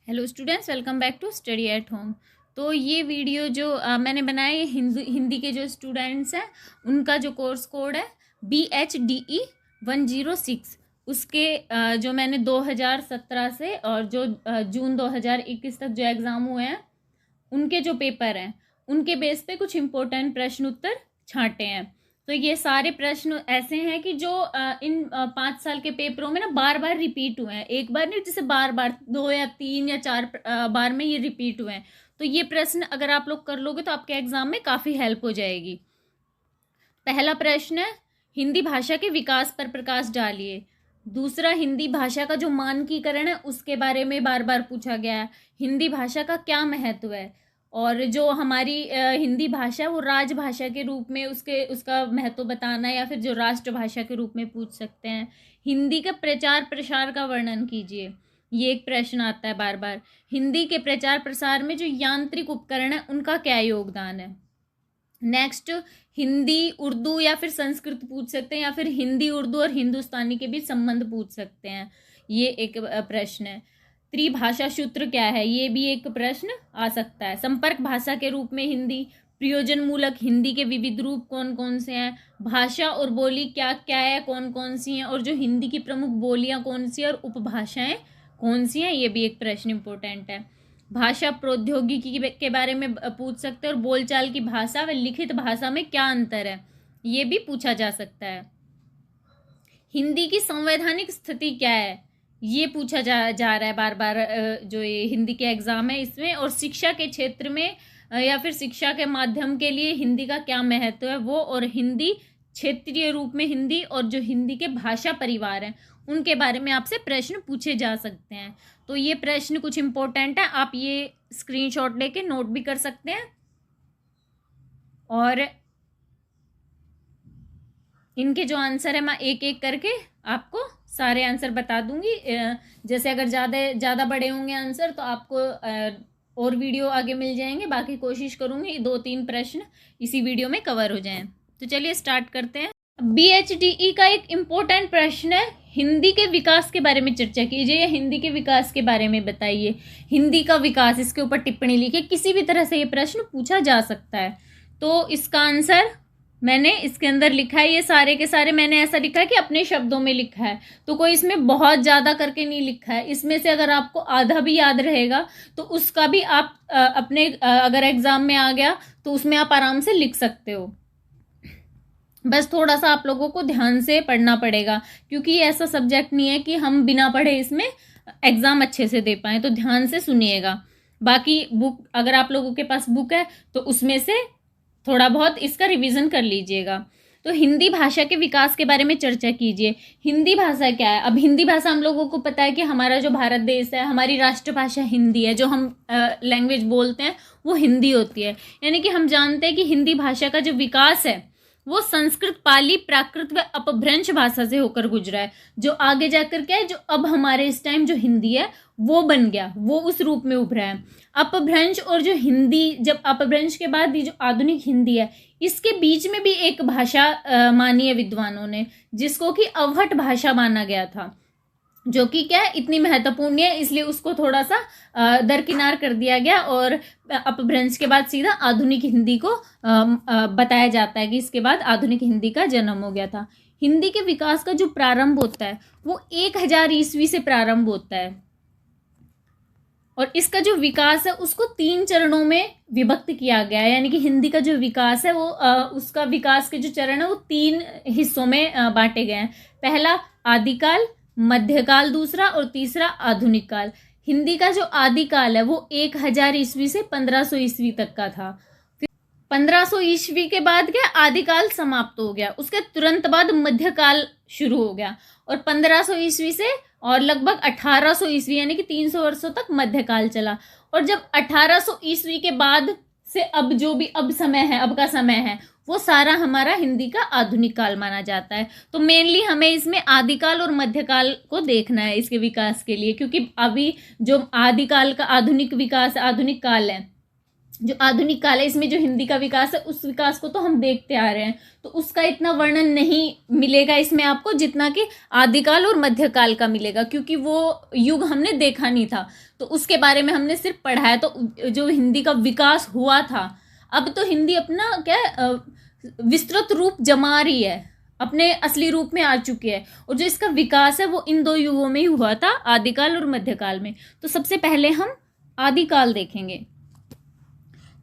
Hello students, welcome back to study at home. तो ये video जो मैंने बनाया है हिंदी के जो स्टूडेंट्स हैं उनका जो कोर्स कोड है BHDE 106। उसके जो मैंने 2017 से और जो जून 2021 तक जो एग्ज़ाम हुए हैं उनके जो पेपर हैं उनके बेस पे कुछ इम्पोर्टेंट प्रश्न उत्तर छांटे हैं। तो ये सारे प्रश्न ऐसे हैं कि जो इन 5 साल के पेपरों में ना बार बार रिपीट हुए हैं, एक बार नहीं, जैसे बार बार 2 या 3 या 4 बार में ये रिपीट हुए हैं। तो ये प्रश्न अगर आप लोग कर लोगे तो आपके एग्जाम में काफ़ी हेल्प हो जाएगी। पहला प्रश्न है, हिंदी भाषा के विकास पर प्रकाश डालिए। दूसरा, हिंदी भाषा का जो मानकीकरण है उसके बारे में बार बार पूछा गया है। हिंदी भाषा का क्या महत्व है, और जो हमारी हिंदी भाषा वो राजभाषा के रूप में उसका महत्व बताना है, या फिर जो राष्ट्रभाषा के रूप में पूछ सकते हैं। हिंदी का प्रचार प्रसार का वर्णन कीजिए, ये एक प्रश्न आता है बार बार। हिंदी के प्रचार प्रसार में जो यांत्रिक उपकरण है उनका क्या योगदान है। नेक्स्ट, हिंदी उर्दू या फिर संस्कृत पूछ सकते हैं, या फिर हिंदी उर्दू और हिंदुस्तानी के बीच संबंध पूछ सकते हैं, ये एक प्रश्न है। त्रिभाषा सूत्र क्या है, ये भी एक प्रश्न आ सकता है। संपर्क भाषा के रूप में हिंदी, प्रयोजन मूलक हिंदी के विविध रूप कौन कौन से हैं, भाषा और बोली क्या क्या है, कौन कौन सी हैं, और जो हिंदी की प्रमुख बोलियां कौन सी और उपभाषाएं कौन सी हैं, ये भी एक प्रश्न इंपॉर्टेंट है। भाषा प्रौद्योगिकी के बारे में पूछ सकते हैं, और बोलचाल की भाषा व लिखित भाषा में क्या अंतर है, ये भी पूछा जा सकता है। हिंदी की संवैधानिक स्थिति क्या है, ये पूछा जा रहा है बार बार जो ये हिंदी के एग्जाम है इसमें। और शिक्षा के क्षेत्र में या फिर शिक्षा के माध्यम के लिए हिंदी का क्या महत्व है वो, और हिंदी क्षेत्रीय रूप में हिंदी, और जो हिंदी के भाषा परिवार हैं उनके बारे में आपसे प्रश्न पूछे जा सकते हैं। तो ये प्रश्न कुछ इंपॉर्टेंट है, आप ये स्क्रीनशॉट लेके नोट भी कर सकते हैं, और इनके जो आंसर है मैं एक एक करके आपको सारे आंसर बता दूंगी। जैसे अगर ज़्यादा बड़े होंगे आंसर तो आपको और वीडियो आगे मिल जाएंगे। बाकी कोशिश करूंगी 2-3 प्रश्न इसी वीडियो में कवर हो जाएं। तो चलिए स्टार्ट करते हैं। BHDE का एक इम्पोर्टेंट प्रश्न है, हिंदी के विकास के बारे में चर्चा कीजिए, या हिंदी के विकास के बारे में बताइए। हिंदी का विकास, इसके ऊपर टिप्पणी लिखिए। किसी भी तरह से ये प्रश्न पूछा जा सकता है। तो इसका आंसर मैंने इसके अंदर लिखा है, ये सारे के सारे मैंने ऐसा लिखा है कि अपने शब्दों में लिखा है, तो कोई इसमें बहुत ज़्यादा करके नहीं लिखा है। इसमें से अगर आपको आधा भी याद रहेगा तो उसका भी आप अपने अगर एग्जाम में आ गया तो उसमें आप आराम से लिख सकते हो। बस थोड़ा सा आप लोगों को ध्यान से पढ़ना पड़ेगा, क्योंकि ये ऐसा सब्जेक्ट नहीं है कि हम बिना पढ़े इसमें एग्जाम अच्छे से दे पाएँ। तो ध्यान से सुनिएगा। बाकी बुक, अगर आप लोगों के पास बुक है तो उसमें से थोड़ा बहुत इसका रिवीजन कर लीजिएगा। तो हिंदी भाषा के विकास के बारे में चर्चा कीजिए। हिंदी भाषा क्या है? अब हिंदी भाषा हम लोगों को पता है कि हमारा जो भारत देश है, हमारी राष्ट्रभाषा हिंदी है, जो हम लैंग्वेज बोलते हैं वो हिंदी होती है। यानी कि हम जानते हैं कि हिंदी भाषा का जो विकास है वो संस्कृत, पाली, प्राकृत व अपभ्रंश भाषा से होकर गुजरा है, जो आगे जाकर क्या है, जो अब हमारे इस टाइम जो हिंदी है वो बन गया, वो उस रूप में उभरा है। अपभ्रंश और जो हिंदी, जब अपभ्रंश के बाद ये जो आधुनिक हिंदी है, इसके बीच में भी एक भाषा मानी है विद्वानों ने, जिसको कि अवहट भाषा माना गया था, जो कि क्या है, इतनी महत्वपूर्ण है, इसलिए उसको थोड़ा सा दरकिनार कर दिया गया, और अपभ्रंश के बाद सीधा आधुनिक हिंदी को बताया जाता है कि इसके बाद आधुनिक हिंदी का जन्म हो गया था। हिंदी के विकास का जो प्रारंभ होता है वो 1000 ईस्वी से प्रारंभ होता है, और इसका जो विकास है उसको 3 चरणों में विभक्त किया गया है। यानी कि हिंदी का जो विकास है वो उसका विकास के जो चरण है वो 3 हिस्सों में बांटे गए हैं। पहला आदिकाल, मध्यकाल दूसरा, और तीसरा आधुनिक काल। हिंदी का जो आदिकाल है वो 1000 ईस्वी से 1500 ईस्वी तक का था। फिर 1500 ईस्वी के बाद क्या, आदिकाल समाप्त हो गया, उसके तुरंत बाद मध्यकाल शुरू हो गया, और 1500 ईस्वी से और लगभग 1800 ईस्वी यानी कि 300 वर्षों तक मध्यकाल चला। और जब 1800 ईस्वी के बाद से अब जो भी अब समय है, अब का समय है, वो सारा हमारा हिंदी का आधुनिक काल माना जाता है। तो मेनली हमें इसमें आदिकाल और मध्यकाल को देखना है इसके विकास के लिए, क्योंकि अभी जो आदिकाल का आधुनिक विकास, आधुनिक काल है, जो आधुनिक काल है इसमें जो हिंदी का विकास है उस विकास को तो हम देखते आ रहे हैं, तो उसका इतना वर्णन नहीं मिलेगा इसमें आपको जितना कि आदिकाल और मध्यकाल का मिलेगा, क्योंकि वो युग हमने देखा नहीं था, तो उसके बारे में हमने सिर्फ पढ़ा है। तो जो हिंदी का विकास हुआ था, अब तो हिंदी अपना क्या विस्तृत रूप जमा रही है, अपने असली रूप में आ चुकी है, और जो इसका विकास है वो इन दो युगों में ही हुआ था, आदिकाल और मध्यकाल में। तो सबसे पहले हम आदिकाल देखेंगे।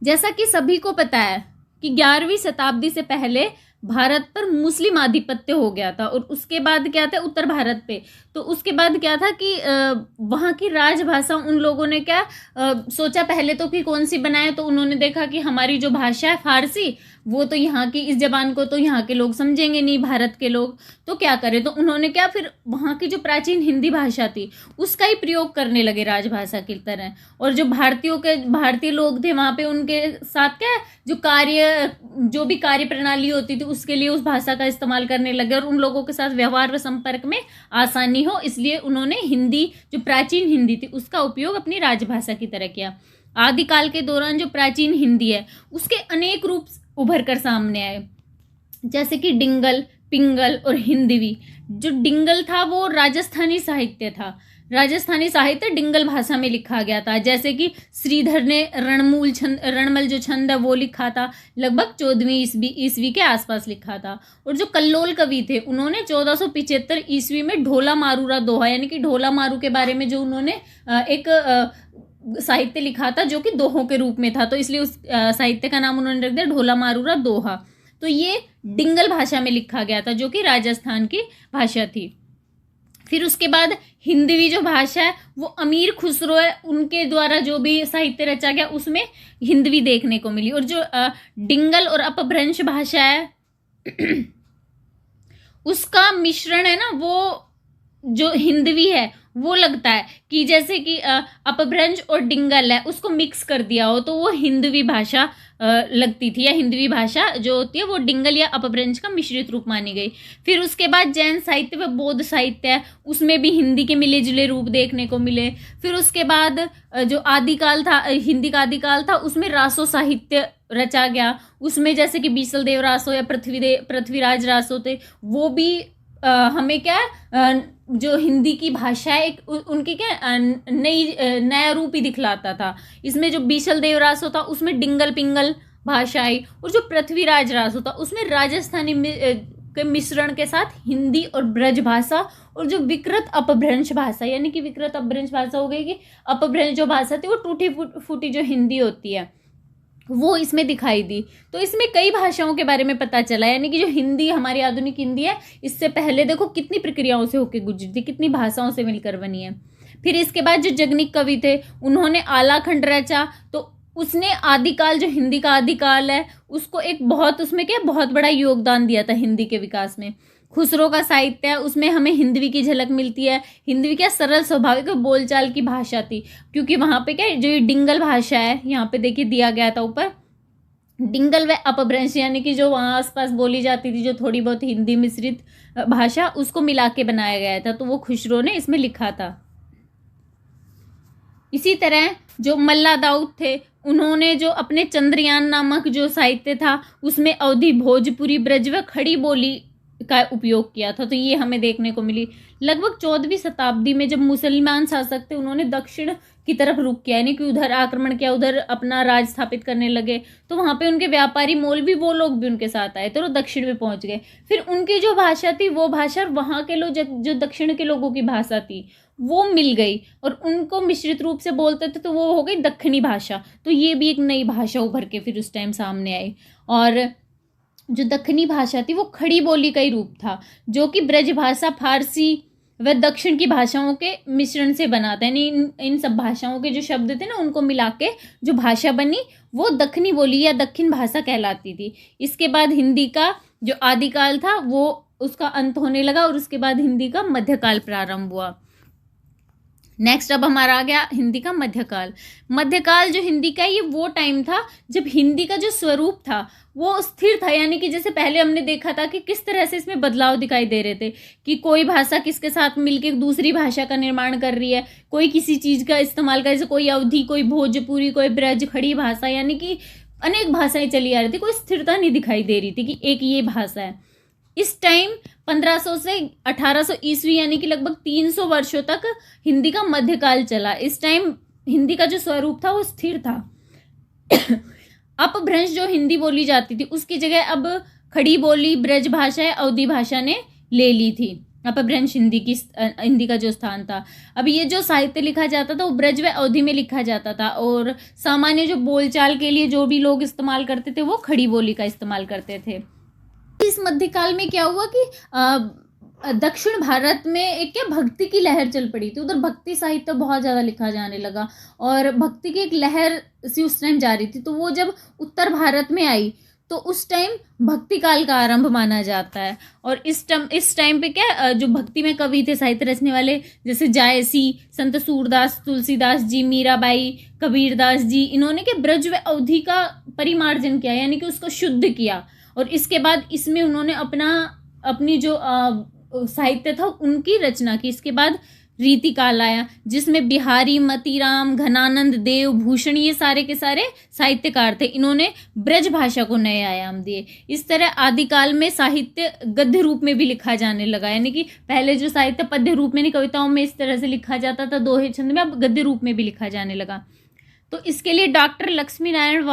जैसा कि सभी को पता है कि 11वीं शताब्दी से पहले भारत पर मुस्लिम आधिपत्य हो गया था, और उसके बाद क्या था उत्तर भारत पे, तो उसके बाद क्या था कि वहाँ की राजभाषा उन लोगों ने क्या सोचा पहले तो कि कौन सी बनाए, तो उन्होंने देखा कि हमारी जो भाषा है फारसी, वो तो यहाँ की, इस जबान को तो यहाँ के लोग समझेंगे नहीं, भारत के लोग, तो क्या करें, तो उन्होंने क्या फिर वहाँ की जो प्राचीन हिंदी भाषा थी उसका ही प्रयोग करने लगे राजभाषा की तरह। और जो भारतीय लोग थे वहाँ पे, उनके साथ क्या जो भी कार्य प्रणाली होती थी उसके लिए उस भाषा का इस्तेमाल करने लगे, और उन लोगों के साथ व्यवहार व संपर्क में आसानी हो, इसलिए उन्होंने हिंदी, जो प्राचीन हिंदी थी, उसका उपयोग अपनी राजभाषा की तरह किया। आदिकाल के दौरान जो प्राचीन हिंदी है उसके अनेक रूप उभर कर सामने आए, जैसे कि डिंगल, पिंगल और हिंदवी। जो डिंगल था वो राजस्थानी साहित्य था, राजस्थानी साहित्य डिंगल भाषा में लिखा गया था, जैसे कि श्रीधर ने रणमल जो छंद है वो लिखा था, लगभग 14वीं ईस्वी के आसपास लिखा था। और जो कल्लोल कवि थे उन्होंने 1475 ईस्वी में ढोला मारूरा दोहा, यानी कि ढोला मारू के बारे में जो उन्होंने एक साहित्य लिखा था जो कि दोहों के रूप में था, तो इसलिए उस साहित्य का नाम उन्होंने रख दिया ढोला मारूरा दोहा। तो ये डिंगल भाषा में लिखा गया था जो कि राजस्थान की भाषा थी। फिर उसके बाद हिंदवी जो भाषा है वो अमीर खुसरो है, उनके द्वारा जो भी साहित्य रचा गया उसमें हिंदवी देखने को मिली। और जो डिंगल और अपभ्रंश भाषा है उसका मिश्रण है ना, वो जो हिंदवी है वो लगता है कि जैसे कि अपभ्रंश और डिंगल है उसको मिक्स कर दिया हो तो वो हिंदवी भाषा लगती थी, या हिंदवी भाषा जो होती है वो डिंगल या अपभ्रंश का मिश्रित रूप मानी गई। फिर उसके बाद जैन साहित्य व बौद्ध साहित्य है उसमें भी हिंदी के मिले जुले रूप देखने को मिले। फिर उसके बाद जो आदिकाल था, हिंदी का आदिकाल था, उसमें रासो साहित्य रचा गया, उसमें जैसे कि बीसल देव रासो या पृथ्वीराज रासो थे, वो भी हमें क्या जो हिंदी की भाषा है एक उनकी क्या नया रूप ही दिखलाता था। इसमें जो बीसल देव रासो था उसमें डिंगल पिंगल भाषा आई, और जो पृथ्वीराज रासो था उसमें राजस्थानी के मिश्रण के साथ हिंदी और ब्रज भाषा, और जो विकृत अपभ्रंश भाषा, यानी कि विकृत अपभ्रंश भाषा हो गई कि अपभ्रंश जो भाषा थी वो टूटी फूटी जो हिंदी होती है वो इसमें दिखाई दी। तो इसमें कई भाषाओं के बारे में पता चला, यानी कि जो हिंदी हमारी आधुनिक हिंदी है इससे पहले देखो कितनी प्रक्रियाओं से होकर गुजरी थी, कितनी भाषाओं से मिलकर बनी है। फिर इसके बाद जो जगनिक कवि थे उन्होंने आलाखंड रचा, तो उसने आदिकाल, जो हिंदी का आदिकाल है उसको एक बहुत, उसमें क्या बहुत बड़ा योगदान दिया था हिंदी के विकास में। खुसरो का साहित्य है उसमें हमें हिंदवी की झलक मिलती है। हिंदवी क्या सरल स्वाभाविक बोलचाल की भाषा थी, क्योंकि वहां पे क्या जो ये डिंगल भाषा है यहाँ पे देखिए दिया गया था ऊपर, डिंगल व अपभ्रंश यानी कि जो वहाँ आसपास बोली जाती थी जो थोड़ी बहुत हिंदी मिश्रित भाषा उसको मिला के बनाया गया था, तो वो खुसरो ने इसमें लिखा था। इसी तरह जो मल्ला दाऊद थे उन्होंने जो अपने चंद्रयान नामक जो साहित्य था उसमें अवधी, भोजपुरी, ब्रज व खड़ी बोली का उपयोग किया था, तो ये हमें देखने को मिली। लगभग 14वीं शताब्दी में जब मुसलमान शासक थे उन्होंने दक्षिण की तरफ रुख किया, यानी कि उधर आक्रमण किया, उधर अपना राज स्थापित करने लगे, तो वहां पे उनके व्यापारी मौलवी वो लोग भी उनके साथ आए, तो वो दक्षिण में पहुंच गए। फिर उनकी जो भाषा थी वो भाषा वहां के लोग जो दक्षिण के लोगों की भाषा थी वो मिल गई और उनको मिश्रित रूप से बोलते थे, तो वो हो गई दक्षिणी भाषा। तो ये भी एक नई भाषा उभर के फिर उस टाइम सामने आई। और जो दक्षिणी भाषा थी वो खड़ी बोली का ही रूप था, जो कि ब्रज भाषा, फारसी व दक्षिण की भाषाओं के मिश्रण से बना था, यानी इन सब भाषाओं के जो शब्द थे ना उनको मिला के जो भाषा बनी वो दक्षिणी बोली या दक्षिण भाषा कहलाती थी। इसके बाद हिंदी का जो आदिकाल था वो उसका अंत होने लगा और उसके बाद हिंदी का मध्यकाल प्रारंभ हुआ। नेक्स्ट अब हमारा आ गया हिंदी का मध्यकाल। मध्यकाल जो हिंदी का है, ये वो टाइम था जब हिंदी का जो स्वरूप था वो स्थिर था। यानी कि जैसे पहले हमने देखा था कि किस तरह से इसमें बदलाव दिखाई दे रहे थे कि कोई भाषा किसके साथ मिलकर दूसरी भाषा का निर्माण कर रही है, कोई किसी चीज का इस्तेमाल कर, जैसे कोई अवधी, कोई भोजपुरी, कोई ब्रज खड़ी भाषा, यानी कि अनेक भाषाएं चली आ रही थी। कोई स्थिरता नहीं दिखाई दे रही थी कि एक ये भाषा है। इस टाइम 1500 से 1800 ईस्वी यानी कि लगभग 300 वर्षों तक हिंदी का मध्यकाल चला। इस टाइम हिंदी का जो स्वरूप था वो स्थिर था। अपभ्रंश जो हिंदी बोली जाती थी उसकी जगह अब खड़ी बोली, ब्रज भाषा या अवधी भाषा ने ले ली थी। अपभ्रंश हिंदी का जो स्थान था। अब ये जो साहित्य लिखा जाता था वो ब्रज व अवधी में लिखा जाता था, और सामान्य जो बोलचाल के लिए जो भी लोग इस्तेमाल करते थे वो खड़ी बोली का इस्तेमाल करते थे। इस मध्यकाल में क्या हुआ कि दक्षिण भारत में एक क्या भक्ति की लहर चल पड़ी थी। उधर भक्ति साहित्य बहुत ज़्यादा लिखा जाने लगा और भक्ति की एक लहर सी उस टाइम जा रही थी। तो वो जब उत्तर भारत में आई तो उस टाइम भक्ति काल का आरंभ माना जाता है। और इस टाइम पे क्या जो भक्ति में कवि थे, साहित्य रचने वाले, जैसे जायसी, संत सूरदास, तुलसीदास जी, मीराबाई, कबीरदास जी, इन्होंने क्या ब्रज व अवधी का परिमार्जन किया, यानी कि उसको शुद्ध किया। और इसके बाद इसमें उन्होंने अपनी जो साहित्य था उनकी रचना की। इसके बाद रीतिकाल आया जिसमें बिहारी, मतीराम, घनानंद, देव, भूषण, ये सारे के सारे साहित्यकार थे। इन्होंने ब्रज भाषा को नए आयाम दिए। इस तरह आदिकाल में साहित्य गद्य रूप में भी लिखा जाने लगा, यानी कि पहले जो साहित्य पद्य रूप में नहीं, कविताओं में इस तरह से लिखा जाता था दोहे छंद में, अब गद्य रूप में भी लिखा जाने लगा। तो इसके लिए डॉक्टर लक्ष्मी नारायण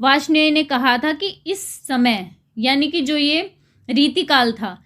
वार्ष्णेय ने कहा था कि इस समय, यानी कि जो ये रीतिकाल था,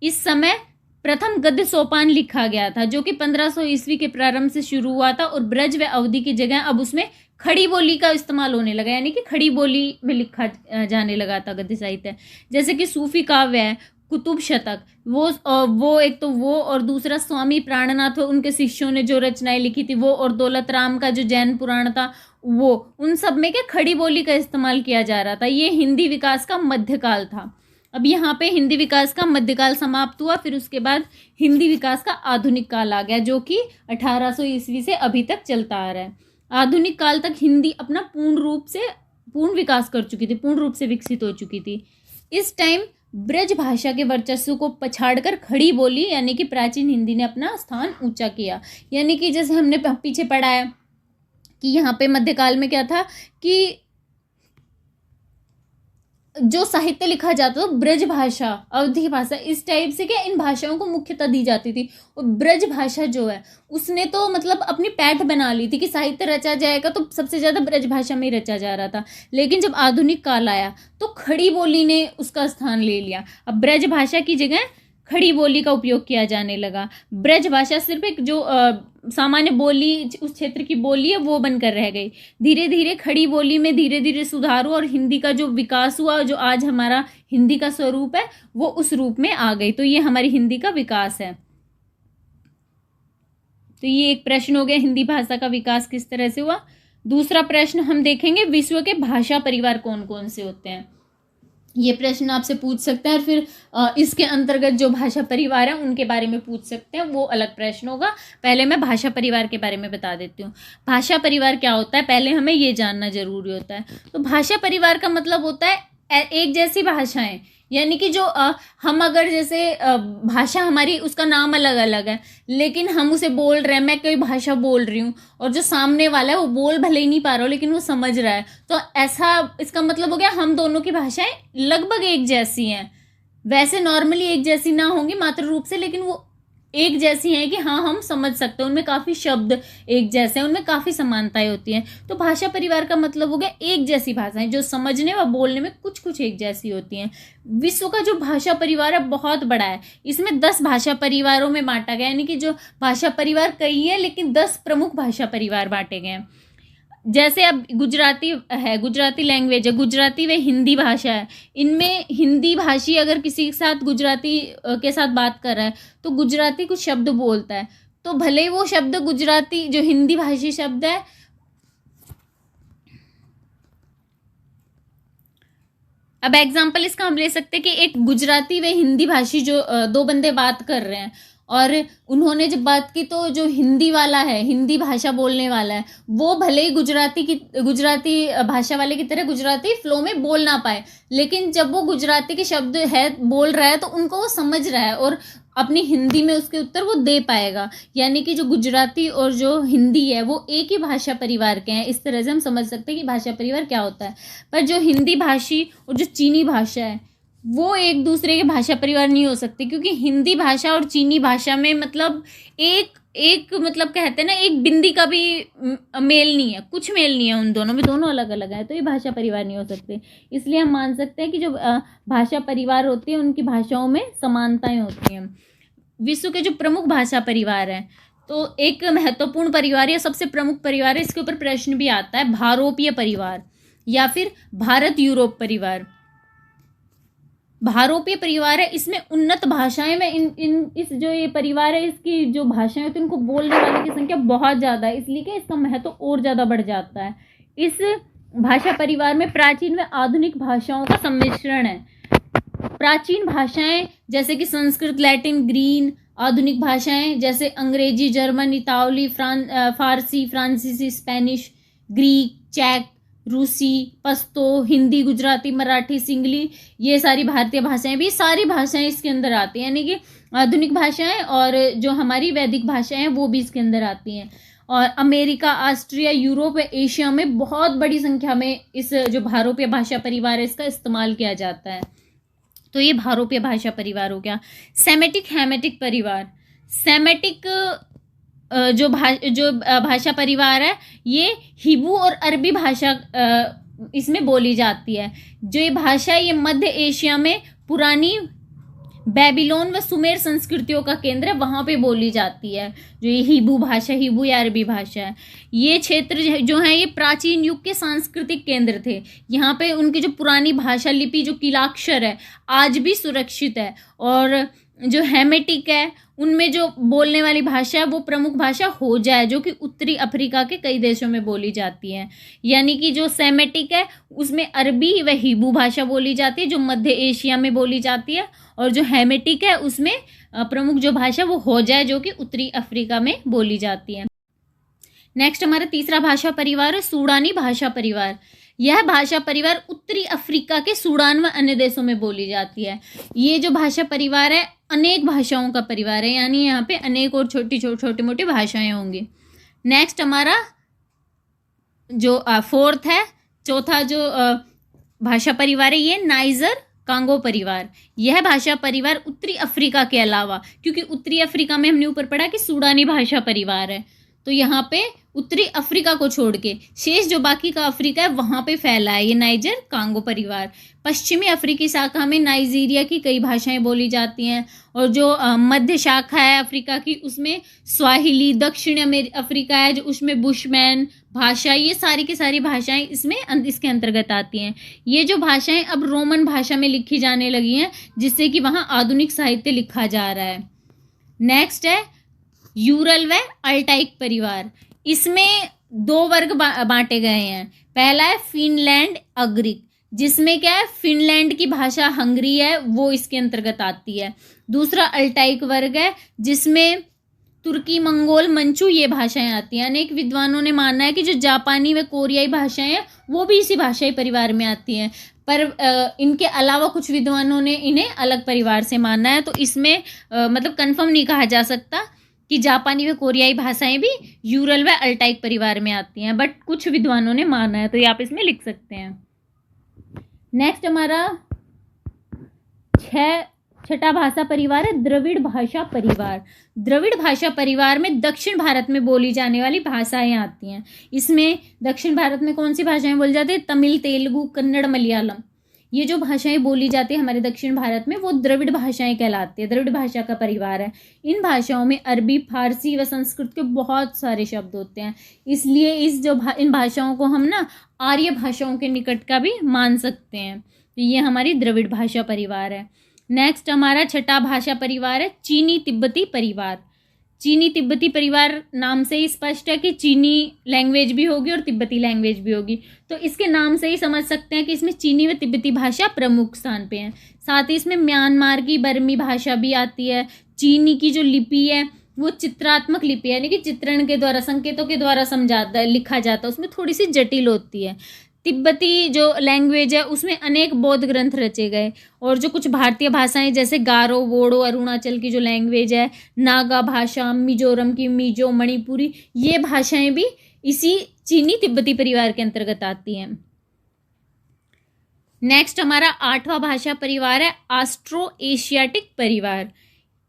इस समय प्रथम गद्य सोपान लिखा गया था जो कि 1500 ईस्वी के प्रारंभ से शुरू हुआ था, और ब्रज व अवधी की जगह अब उसमें खड़ी बोली का इस्तेमाल होने लगा, यानी कि खड़ी बोली में लिखा जाने लगा था गद्य साहित्य। जैसे कि सूफी काव्य है, कुतुब शतक, वो एक तो वो, और दूसरा स्वामी प्राणनाथ उनके शिष्यों ने जो रचनाएं लिखी थी वो, और दौलत राम का जो जैन पुराण था वो, उन सब में क्या खड़ी बोली का इस्तेमाल किया जा रहा था। ये हिंदी विकास का मध्यकाल था। अब यहाँ पे हिंदी विकास का मध्यकाल समाप्त हुआ, फिर उसके बाद हिंदी विकास का आधुनिक काल आ गया जो कि 1800 ईस्वी से अभी तक चलता आ रहा है। आधुनिक काल तक हिंदी अपना पूर्ण विकास कर चुकी थी, पूर्ण रूप से विकसित हो चुकी थी। इस टाइम ब्रज भाषा के वर्चस्व को पछाड़कर खड़ी बोली यानी कि प्राचीन हिंदी ने अपना स्थान ऊंचा किया। यानी कि जैसे हमने पीछे पढ़ा है कि यहाँ पे मध्यकाल में क्या था कि जो साहित्य लिखा जाता था ब्रज भाषा, अवधी भाषा, इस टाइप से क्या इन भाषाओं को मुख्यता दी जाती थी। और ब्रज भाषा जो है उसने तो मतलब अपनी पैठ बना ली थी कि साहित्य रचा जाएगा तो सबसे ज़्यादा ब्रज भाषा में ही रचा जा रहा था। लेकिन जब आधुनिक काल आया तो खड़ी बोली ने उसका स्थान ले लिया। अब ब्रज भाषा की जगह खड़ी बोली का उपयोग किया जाने लगा। ब्रज भाषा सिर्फ एक जो सामान्य बोली, उस क्षेत्र की बोली है, वो बनकर रह गई। धीरे धीरे खड़ी बोली में धीरे धीरे सुधार हुआ और हिंदी का जो विकास हुआ, जो आज हमारा हिंदी का स्वरूप है, वो उस रूप में आ गई। तो ये हमारी हिंदी का विकास है। तो ये एक प्रश्न हो गया, हिंदी भाषा का विकास किस तरह से हुआ। दूसरा प्रश्न हम देखेंगे, विश्व के भाषा परिवार कौन कौन से होते हैं। ये प्रश्न आपसे पूछ सकते हैं, और फिर इसके अंतर्गत जो भाषा परिवार है उनके बारे में पूछ सकते हैं, वो अलग प्रश्न होगा। पहले मैं भाषा परिवार के बारे में बता देती हूँ। भाषा परिवार क्या होता है, पहले हमें ये जानना जरूरी होता है। तो भाषा परिवार का मतलब होता है एक जैसी भाषाएं, यानी कि जो हम अगर जैसे भाषा हमारी, उसका नाम अलग अलग है लेकिन हम उसे बोल रहे हैं, मैं कोई भाषा बोल रही हूँ और जो सामने वाला है वो बोल भले ही नहीं पा रहा हो लेकिन वो समझ रहा है, तो ऐसा इसका मतलब हो गया हम दोनों की भाषाएं लगभग एक जैसी हैं। वैसे नॉर्मली एक जैसी ना होंगी मात्र रूप से, लेकिन वो एक जैसी हैं कि हाँ हम समझ सकते हैं, उनमें काफ़ी शब्द एक जैसे हैं, उनमें काफ़ी समानताएं होती हैं। तो भाषा परिवार का मतलब हो गया एक जैसी भाषाएं जो समझने व बोलने में कुछ कुछ एक जैसी होती हैं। विश्व का जो भाषा परिवार है बहुत बड़ा है, इसमें 10 भाषा परिवारों में बांटा गया, यानी कि जो भाषा परिवार कई है लेकिन 10 प्रमुख भाषा परिवार बांटे गए हैं। जैसे अब गुजराती है, गुजराती लैंग्वेज है, गुजराती व हिंदी भाषा है। इनमें हिंदी भाषी अगर किसी के साथ गुजराती के साथ बात कर रहा है तो गुजराती कुछ शब्द बोलता है, तो भले ही वो शब्द गुजराती जो हिंदी भाषी शब्द है, अब एग्जाम्पल इसका हम ले सकते हैं कि एक गुजराती व हिंदी भाषी जो 2 बंदे बात कर रहे हैं और उन्होंने जब बात की तो जो हिंदी वाला है, हिंदी भाषा बोलने वाला है, वो भले ही गुजराती भाषा वाले की तरह गुजराती फ्लो में बोल ना पाए, लेकिन जब वो गुजराती के शब्द है बोल रहा है तो उनको वो समझ रहा है और अपनी हिंदी में उसके उत्तर वो दे पाएगा। यानी कि जो गुजराती और जो हिंदी है वो एक ही भाषा परिवार के हैं। इस तरह से हम समझ सकते हैं कि भाषा परिवार क्या होता है। पर जो हिंदी भाषी और जो चीनी भाषा है वो एक दूसरे के भाषा परिवार नहीं हो सकते, क्योंकि हिंदी भाषा और चीनी भाषा में मतलब एक मतलब कहते हैं ना, एक बिंदी का भी मेल नहीं है, कुछ मेल नहीं है उन दोनों में, दोनों अलग अलग है, तो ये भाषा परिवार नहीं हो सकते। इसलिए हम मान सकते हैं कि जो भाषा परिवार होती है उनकी भाषाओं में समानताएं होती हैं। विश्व के जो प्रमुख भाषा परिवार हैं, तो एक महत्वपूर्ण परिवार या सबसे प्रमुख परिवार है, इसके ऊपर प्रश्न भी आता है, भारोपीय परिवार या फिर भारत यूरोप परिवार। भारोपीय परिवार है, इसमें उन्नत भाषाएं में इस जो ये परिवार है इसकी जो भाषाएं होती है उनको बोलने वाले की संख्या बहुत ज़्यादा है, इसलिए कि इसका महत्व और ज़्यादा बढ़ जाता है। इस भाषा परिवार में प्राचीन व आधुनिक भाषाओं का सम्मिश्रण है। प्राचीन भाषाएं जैसे कि संस्कृत, लैटिन, ग्रीक, आधुनिक भाषाएं जैसे अंग्रेजी, जर्मन, इतालवी, फारसी, फ्रांसीसी, स्पेनिश, ग्रीक, चेक, रूसी, पश्तो, हिंदी, गुजराती, मराठी, सिंगली, ये सारी भारतीय भाषाएं भी, सारी भाषाएं इसके अंदर आती हैं। यानी कि आधुनिक भाषाएं और जो हमारी वैदिक भाषाएं हैं वो भी इसके अंदर आती हैं। और अमेरिका, ऑस्ट्रिया, यूरोप व एशिया में बहुत बड़ी संख्या में इस जो भारोपीय भाषा परिवार है इसका इस्तेमाल किया जाता है। तो ये भारोपीय भाषा परिवार हो गया। सेमेटिक हेमेटिक परिवार, सेमेटिक जो भाषा परिवार है ये हिब्रू और अरबी भाषा इसमें बोली जाती है। जो ये भाषा ये मध्य एशिया में पुरानी बेबीलोन व सुमेर संस्कृतियों का केंद्र है, वहाँ पे बोली जाती है। जो ये हिब्रू भाषा, हिब्रू या अरबी भाषा है, ये क्षेत्र जो है ये प्राचीन युग के सांस्कृतिक केंद्र थे। यहाँ पे उनकी जो पुरानी भाषा लिपि जो किलाक्षर है आज भी सुरक्षित है। और जो हेमेटिक है उनमें जो बोलने वाली भाषा है वो प्रमुख भाषा होजा है, जो कि उत्तरी अफ्रीका के कई देशों में बोली जाती है। यानी कि जो सेमेटिक है उसमें अरबी व हिब्रू भाषा बोली जाती है जो मध्य एशिया में बोली जाती है, और जो हेमेटिक है उसमें प्रमुख जो भाषा वो होजा है जो कि उत्तरी अफ्रीका में बोली जाती है। नेक्स्ट हमारा तीसरा भाषा परिवार है सूडानी भाषा परिवार। यह भाषा परिवार उत्तरी अफ्रीका के सूडान व अन्य देशों में बोली जाती है। ये जो भाषा परिवार है अनेक भाषाओं का परिवार है, यानी यहाँ पे अनेक और छोटी मोटी भाषाएं होंगी। नेक्स्ट हमारा जो फोर्थ है, चौथा जो भाषा परिवार है ये नाइजर कांगो परिवार। यह भाषा परिवार उत्तरी अफ्रीका के अलावा, क्योंकि उत्तरी अफ्रीका में हमने ऊपर पढ़ा कि सूडानी भाषा परिवार है, तो यहाँ पे उत्तरी अफ्रीका को छोड़ के शेष जो बाकी का अफ्रीका है वहाँ पे फैला है ये नाइजर कांगो परिवार। पश्चिमी अफ्रीकी शाखा में नाइजीरिया की कई भाषाएं बोली जाती हैं, और जो मध्य शाखा है अफ्रीका की उसमें स्वाहिली, दक्षिण अफ्रीका है जो उसमें बुशमैन भाषा, ये सारी की सारी भाषाएं इसके अंतर्गत आती हैं। ये जो भाषाएं अब रोमन भाषा में लिखी जाने लगी हैं, जिससे कि वहाँ आधुनिक साहित्य लिखा जा रहा है। नेक्स्ट है यूरल व अल्टाइक परिवार। इसमें दो वर्ग बांटे गए हैं। पहला है फिनलैंड अग्रिक, जिसमें क्या है फिनलैंड की भाषा हंगरी है वो इसके अंतर्गत आती है। दूसरा अल्टाइक वर्ग है जिसमें तुर्की, मंगोल, मंचू ये भाषाएं आती हैं। अनेक विद्वानों ने माना है कि जो जापानी व कोरियाई भाषाएं हैं वो भी इसी भाषाई परिवार में आती हैं, पर इनके अलावा कुछ विद्वानों ने इन्हें अलग परिवार से माना है। तो इसमें मतलब कंफर्म नहीं कहा जा सकता कि जापानी व कोरियाई भाषाएं भी यूरल व अल्टाइक परिवार में आती हैं, बट कुछ विद्वानों ने माना है, तो ये आप इसमें लिख सकते हैं। नेक्स्ट हमारा छठा भाषा परिवार है द्रविड़ भाषा परिवार। द्रविड़ भाषा परिवार में दक्षिण भारत में बोली जाने वाली भाषाएं आती हैं। इसमें दक्षिण भारत में कौन सी भाषाएं बोली जाती है? तमिल, तेलुगु, कन्नड़, मलयालम, ये जो भाषाएं बोली जाती है हमारे दक्षिण भारत में वो द्रविड़ भाषाएं कहलाती है। द्रविड़ भाषा का परिवार है। इन भाषाओं में अरबी, फारसी व संस्कृत के बहुत सारे शब्द होते हैं, इसलिए इन भाषाओं को हम ना आर्य भाषाओं के निकट का भी मान सकते हैं। तो ये हमारी द्रविड़ भाषा परिवार है। नेक्स्ट हमारा छठा भाषा परिवार है चीनी तिब्बती परिवार। चीनी तिब्बती परिवार नाम से ही स्पष्ट है कि चीनी लैंग्वेज भी होगी और तिब्बती लैंग्वेज भी होगी, तो इसके नाम से ही समझ सकते हैं कि इसमें चीनी व तिब्बती भाषा प्रमुख स्थान पे हैं। साथ ही इसमें म्यांमार की बर्मी भाषा भी आती है, चीनी की जो लिपि है वो चित्रात्मक लिपि है, यानी कि चित्रण के द्वारा, संकेतों के द्वारा समझाता है, लिखा जाता है, उसमें थोड़ी सी जटिल होती है। तिब्बती जो लैंग्वेज है उसमें अनेक बौद्ध ग्रंथ रचे गए, और जो कुछ भारतीय भाषाएं जैसे गारो, बोडो, अरुणाचल की जो लैंग्वेज है, नागा भाषा, मिजोरम की मिजो, मणिपुरी, ये भाषाएं भी इसी चीनी तिब्बती परिवार के अंतर्गत आती हैं। नेक्स्ट हमारा 8वां भाषा परिवार है ऑस्ट्रो एशियाटिक परिवार।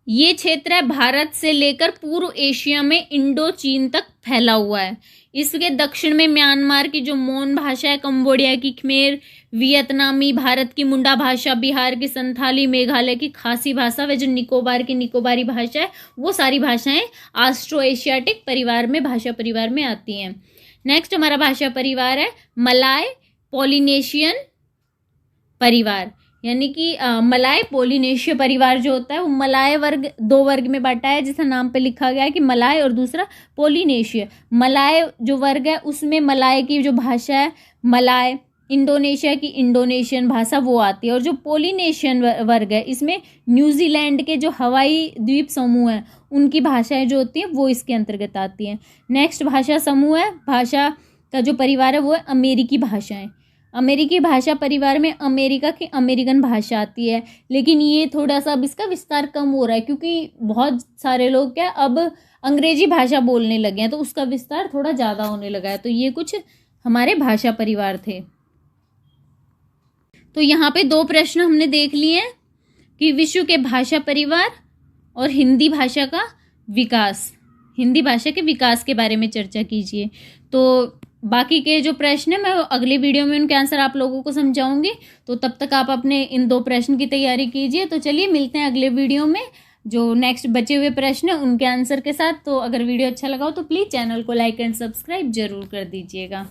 ये क्षेत्र है भारत से लेकर पूर्व एशिया में इंडो चीन तक फैला हुआ है। इसके दक्षिण में म्यांमार की जो मोन भाषा है, कंबोडिया की खमेर, वियतनामी, भारत की मुंडा भाषा, बिहार की संथाली, मेघालय की खासी भाषा व जो निकोबार की निकोबारी भाषा है, वो सारी भाषाएं ऑस्ट्रो एशियाटिक परिवार में, भाषा परिवार में आती हैं। नेक्स्ट हमारा भाषा परिवार है मलाय पॉलिनेशियन परिवार, यानी कि मलाय पोलिनेशिया परिवार जो होता है वो मलाय वर्ग 2 वर्ग में बांटा है, जिसका नाम पे लिखा गया है कि मलाय, और दूसरा पोलिनेशिया। मलाय जो वर्ग है उसमें मलाय की जो भाषा है मलाय, इंडोनेशिया की इंडोनेशियन भाषा वो आती है, और जो पोलिनेशियन वर्ग है इसमें न्यूजीलैंड के जो हवाई द्वीप समूह हैं उनकी भाषाएं जो होती हैं वो इसके अंतर्गत आती हैं। नेक्स्ट भाषा समूह है, भाषा का जो परिवार है वो है अमेरिकी भाषाएं। अमेरिकी भाषा परिवार में अमेरिका की अमेरिकन भाषा आती है, लेकिन ये थोड़ा सा अब इसका विस्तार कम हो रहा है क्योंकि बहुत सारे लोग क्या अब अंग्रेजी भाषा बोलने लगे हैं, तो उसका विस्तार थोड़ा ज़्यादा होने लगा है। तो ये कुछ हमारे भाषा परिवार थे। तो यहाँ पे 2 प्रश्न हमने देख लिए हैं कि विश्व के भाषा परिवार और हिंदी भाषा का विकास, हिंदी भाषा के विकास के बारे में चर्चा कीजिए। तो बाकी के जो प्रश्न है मैं अगले वीडियो में उनके आंसर आप लोगों को समझाऊंगी, तो तब तक आप अपने इन 2 प्रश्न की तैयारी कीजिए। तो चलिए मिलते हैं अगले वीडियो में जो नेक्स्ट बचे हुए प्रश्न है उनके आंसर के साथ। तो अगर वीडियो अच्छा लगा हो तो प्लीज़ चैनल को लाइक एंड सब्सक्राइब जरूर कर दीजिएगा।